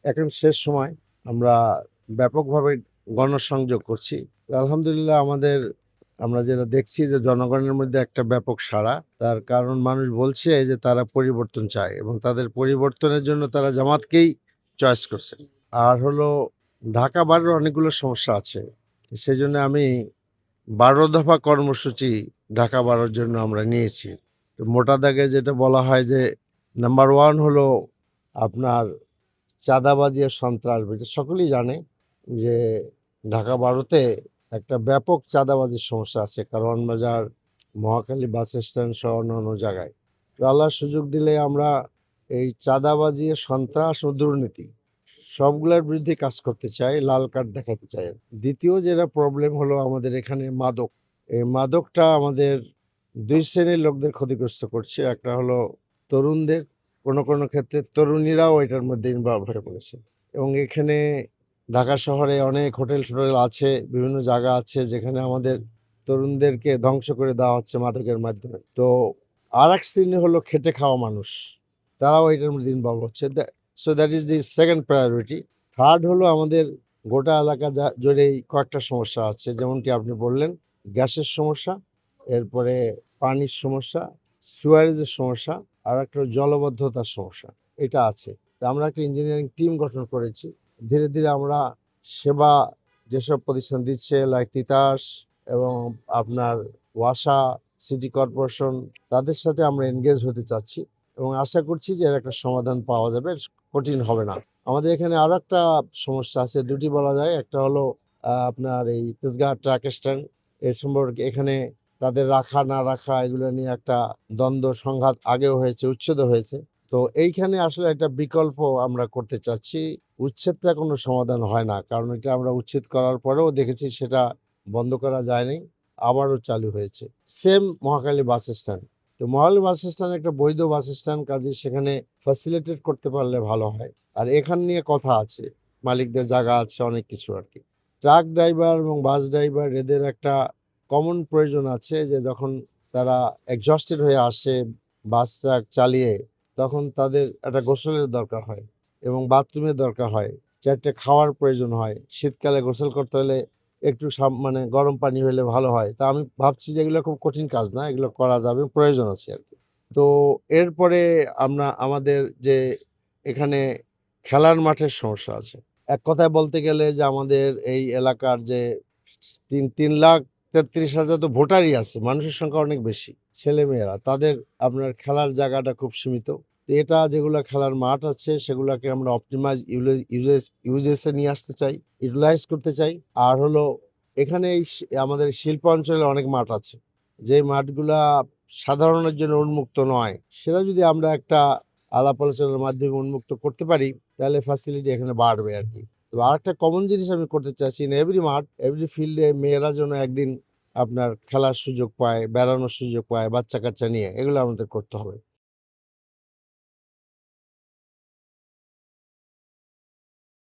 এখন শেষ সময় আমরা ব্যাপকভাবে গণসংযোগ করছি। তো আলহামদুলিল্লাহ আমরা যেটা দেখছি যে জনগণের মধ্যে একটা ব্যাপক সাড়া। তার কারণ মানুষ বলছে যে তারা পরিবর্তন চায় এবং তাদের পরিবর্তনের জন্য তারা জামাতকেই চয়েস করছে। আর হলো ঢাকা বারের অনেকগুলো সমস্যা আছে। সেজন্য আমি ১২ দফা কর্মসূচি ঢাকা বারোর জন্য আমরা নিয়েছি। তো মোটা দাগে যেটা বলা হয় যে নাম্বার 1 হলো আপনার চাঁদাবাজি আর সন্ত্রাসবাজি। এটা সকলেই জানে যে ঢাকা বারোতে একটা ব্যাপক চাঁদাবাজির সমস্যা আছে কারওয়ান বাজার, মহাখালী বাস স্ট্যান্ড সহ অন্যান্য জায়গায়। তো আল্লাহ সুযোগ দিলে আমরা এই চাঁদাবাজি, সন্ত্রাস ও দুর্নীতি সবগুলোর বিরুদ্ধে কাজ করতে চাই, লাল কার্ড দেখাতে চাই। দ্বিতীয় যেটা প্রবলেম হলো আমাদের এখানে মাদক। এই মাদকটা আমাদের ২ শ্রেণীর লোকদের ক্ষতিগ্রস্ত করছে। একটা হলো তরুণদের, কোনো ক্ষেত্রে তরুণীরাও এটার মধ্যে ইনভলভ হয়ে পড়েছে। এবং এখানে ঢাকা শহরে অনেক হোটেল-টোটেল আছে, বিভিন্ন জায়গা আছে যেখানে আমাদের তরুণদেরকে ধ্বংস করে দেওয়া হচ্ছে মাদকের মাধ্যমে। তো আরেক শ্রেণী হলো খেটে খাওয়া মানুষ। তারাও এটার মধ্যে ইনভলভ হচ্ছে। So that is the second priority. Third হলো আমাদের গোটা এলাকা জুড়েই কয়েকটা সমস্যা আছে। যেমনটি আপনি বললেন, গ্যাসের সমস্যা, এরপরে পানির সমস্যা, সুয়ারেজের সমস্যা, আর একটা জলবদ্ধতার সমস্যা। এটা আছে। তো আমরা একটা ইঞ্জিনিয়ারিং টিম গঠন করেছি। ধীরে ধীরে আমরা সেবা যেসব প্রতিষ্ঠান দিচ্ছে লাইক তিতাস এবং আপনার ওয়াসা, সিটি কর্পোরেশন, তাদের সাথে আমরা এনগেজ হতে চাচ্ছি এবং আশা করছি যে এর একটা সমাধান পাওয়া যাবে। কঠিন হবে না। আমাদের এখানে আরো একটা সমস্যা আছে, দুটি বলা যায়। একটা হলো আপনার এই তেজগাঁ ট্রাক স্ট্যান্ড। এ সম্পর্কে এখানে তাদের রাখা না রাখা এগুলো নিয়ে একটা দ্বন্দ্ব সংঘাত আগেও হয়েছে, উচ্ছেদও হয়েছে। তো এইখানে আসলে একটা বিকল্প আমরা করতে চাচ্ছি। উচ্ছেদটা কোনো সমাধান হয় না। কারণ এটা আমরা উচ্ছেদ করার পরেও দেখেছি সেটা বন্ধ করা যায়নি। আবারও চালু হয়েছে। Same Mohakhali bus stand. তো মহাখালী বাস স্ট্যান্ড একটা বৈধ বাস স্ট্যান্ড, কাজেই সেখানে ফ্যাসিলিটেট করতে পারলে ভালো হয়। আর এখান নিয়ে কথা আছে। মালিকদের জায়গা আছে, অনেক কিছু আরকি। ট্রাক ড্রাইভার এবং বাস ড্রাইভার এদের একটা কমন প্রয়োজন আছে যে যখন তারা এক্সহস্টেড হয়ে আসে বাস ট্রাক চালিয়ে, তখন তাদের একটা গোসলের দরকার হয় এবং বাথরুমের দরকার হয়। ৪ টে খাওয়ার প্রয়োজন হয়। শীতকালে গোসল করতে হলে একটু মানে গরম পানি হইলে ভালো হয়। তা আমি ভাবছি যে এগুলো খুব কঠিন কাজ না। এগুলো করা যাবে, প্রয়োজন আছে আরকি। তো এরপরে আমাদের যে এখানে খেলার মাঠের সমস্যা আছে। এক কথায় বলতে গেলে যে আমাদের এই এলাকার যে ৩,৩,৩৩,০০০ তো ভোটারই আছে। মানুষের সংখ্যা অনেক বেশি। ছেলেমেয়েরা তাদের আপনার খেলার জায়গাটা খুব সীমিত। তো এটা যেগুলা খেলার মাঠ আছে সেগুলাকে আমরা অপটিমাইজ ইউজেস এ নিয়ে আসতে চাই, ইউটিলাইজ করতে চাই। আর হলো এখানে আমাদের শিল্প অঞ্চলে অনেক মাঠ আছে। যে মাঠগুলা সাধারণের জন্য উন্মুক্ত নয়, সেটা যদি আমরা একটা আলাপ আলোচনার মাধ্যমে উন্মুক্ত করতে পারি তাহলে ফ্যাসিলিটি এখানে বাড়বে আরকি। তো আরেকটা কমন জিনিস আমি করতে চাচ্ছি, ইন এভরি মাঠ, এভরি ফিল্ডে মেয়েরা যেন একদিন আপনার খেলার সুযোগ পায়, বেড়ানোর সুযোগ পায় বাচ্চা-কাচ্চা নিয়ে। এগুলো আমাদের করতে হবে।